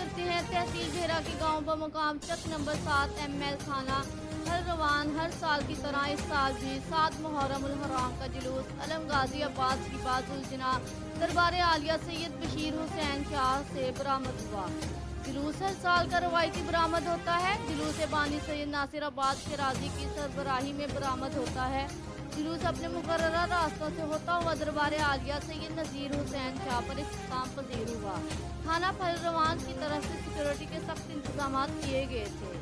करते हैं तहसील भेरा के गांव बमुकाम चक नंबर 7 ML थाना हर रवान। हर साल की तरह इस साल भी 7 मुहर्रम उल हराम का जुलूस अलम गाजी अब्बास हिबाजुल जना दरबार आलिया सैयद बशीर हुसैन शाह से बरामद हुआ। जुलूस हर साल का रवायती बरामद होता है। जुलूस बानी सैयद नासिराबाद शराजी की सरबराही में बरामद होता है। जुलूस अपने मुकर्ररा रास्तों से होता हुआ दरबार आलिया सैयद नज़ीर हुसैन शाह पर इख्तिताम पजीर हुआ। थाना फलरवान की तरफ से सिक्योरिटी के सख्त इंतजाम किए गए थे।